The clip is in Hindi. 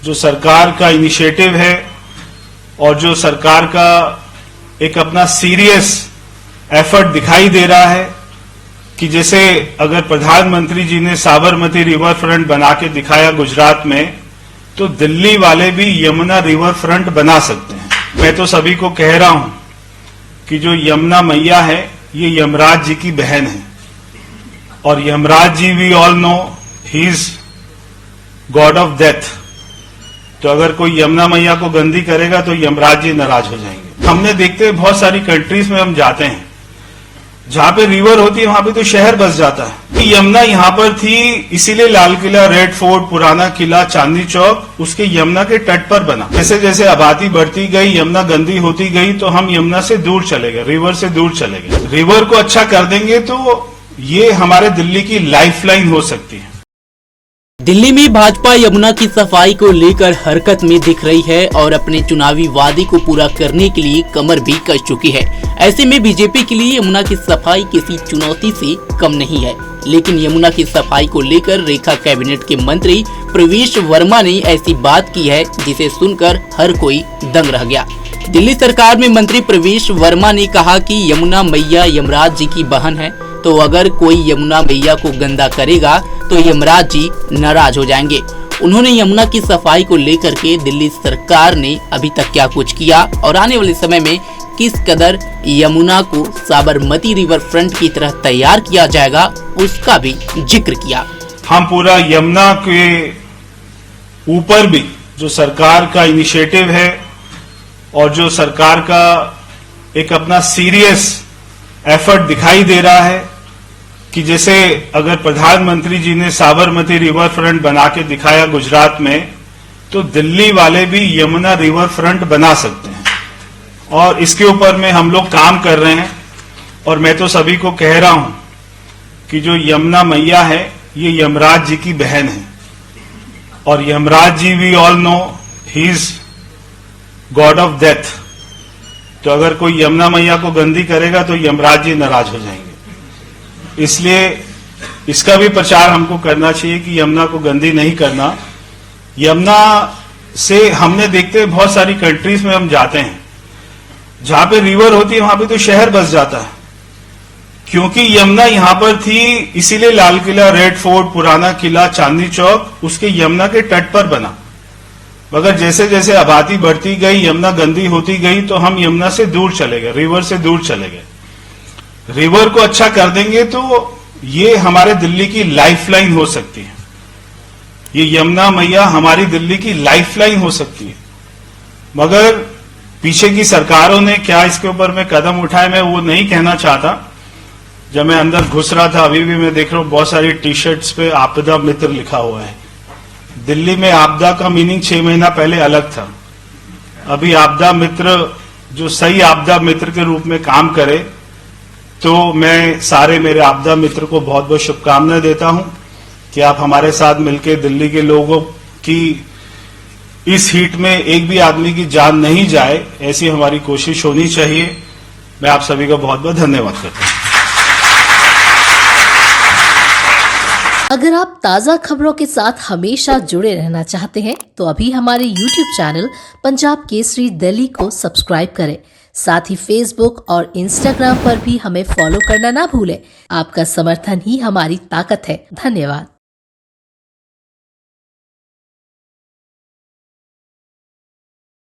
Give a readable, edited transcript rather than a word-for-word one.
जो सरकार का इनिशिएटिव है और जो सरकार का एक अपना सीरियस एफर्ट दिखाई दे रहा है कि जैसे अगर प्रधानमंत्री जी ने साबरमती रिवर फ्रंट बना के दिखाया गुजरात में, तो दिल्ली वाले भी यमुना रिवर फ्रंट बना सकते हैं। मैं तो सभी को कह रहा हूं कि जो यमुना मैया है ये यमराज जी की बहन है, और Yamraj ji we all know he is god of death. तो अगर कोई यमुना मैया को गंदी करेगा तो यमराज जी नाराज हो जाएंगे। हमने देखते हैं बहुत सारी कंट्रीज में हम जाते हैं, जहां पे रिवर होती है वहां पे तो शहर बस जाता है। यमुना यहां पर थी इसीलिए लाल किला, रेड फोर्ट, पुराना किला, चांदनी चौक उसके यमुना के तट पर बना। जैसे जैसे आबादी बढ़ती गई, यमुना गंदी होती गई, तो हम यमुना से दूर चले गए, रिवर से दूर चले गए। रिवर को अच्छा कर देंगे तो ये हमारे दिल्ली की लाइफलाइन हो सकती है। दिल्ली में भाजपा यमुना की सफाई को लेकर हरकत में दिख रही है और अपने चुनावी वादे को पूरा करने के लिए कमर भी कस चुकी है। ऐसे में बीजेपी के लिए यमुना की सफाई किसी चुनौती से कम नहीं है, लेकिन यमुना की सफाई को लेकर रेखा कैबिनेट के मंत्री प्रवेश वर्मा ने ऐसी बात की है जिसे सुनकर हर कोई दंग रह गया। दिल्ली सरकार में मंत्री प्रवेश वर्मा ने कहा कि यमुना मैया यमराज जी की बहन है, तो अगर कोई यमुना मैया को गंदा करेगा तो यमराज जी नाराज हो जाएंगे। उन्होंने यमुना की सफाई को लेकर के दिल्ली सरकार ने अभी तक क्या कुछ किया और आने वाले समय में किस कदर यमुना को साबरमती रिवर फ्रंट की तरह तैयार किया जाएगा उसका भी जिक्र किया। हम पूरा यमुना के ऊपर भी जो सरकार का इनिशिएटिव है और जो सरकार का एक अपना सीरियस एफर्ट दिखाई दे रहा है कि जैसे अगर प्रधानमंत्री जी ने साबरमती रिवर फ्रंट बना के दिखाया गुजरात में, तो दिल्ली वाले भी यमुना रिवर फ्रंट बना सकते हैं, और इसके ऊपर में हम लोग काम कर रहे हैं। और मैं तो सभी को कह रहा हूं कि जो यमुना मैया है ये यमराज जी की बहन है, और Yamraj ji we all know he is god of death. तो अगर कोई यमुना मैया को गंदी करेगा तो यमराज जी नाराज हो जाएंगे। इसलिए इसका भी प्रचार हमको करना चाहिए कि यमुना को गंदी नहीं करना। यमुना से हमने देखते हैं बहुत सारी कंट्रीज में हम जाते हैं, जहां पे रिवर होती है वहां पे तो शहर बस जाता है, क्योंकि यमुना यहां पर थी इसीलिए लाल किला, रेड फोर्ट, पुराना किला, चांदनी चौक उसके यमुना के तट पर बना। मगर जैसे जैसे आबादी बढ़ती गई, यमुना गंदी होती गई, तो हम यमुना से दूर चले गए, रिवर से दूर चले गए। रिवर को अच्छा कर देंगे तो ये हमारे दिल्ली की लाइफलाइन हो सकती है। ये यमुना मैया हमारी दिल्ली की लाइफलाइन हो सकती है। मगर पीछे की सरकारों ने क्या इसके ऊपर में कदम उठाए, मैं वो नहीं कहना चाहता। जब मैं अंदर घुस रहा था, अभी भी मैं देख रहा हूं बहुत सारी टी शर्ट्स पे आपदा मित्र लिखा हुआ है। दिल्ली में आपदा का मीनिंग 6 महीना पहले अलग था। अभी आपदा मित्र जो सही आपदा मित्र के रूप में काम करे, तो मैं सारे मेरे आपदा मित्र को बहुत बहुत शुभकामनाएं देता हूं कि आप हमारे साथ मिलकर दिल्ली के लोगों की इस हीट में एक भी आदमी की जान नहीं जाए, ऐसी हमारी कोशिश होनी चाहिए। मैं आप सभी का बहुत बहुत धन्यवाद करता हूं। अगर आप ताज़ा खबरों के साथ हमेशा जुड़े रहना चाहते हैं तो अभी हमारे YouTube चैनल पंजाब केसरी दिल्ली को सब्सक्राइब करें। साथ ही फेसबुक और इंस्टाग्राम पर भी हमें फॉलो करना ना भूलें। आपका समर्थन ही हमारी ताकत है। धन्यवाद।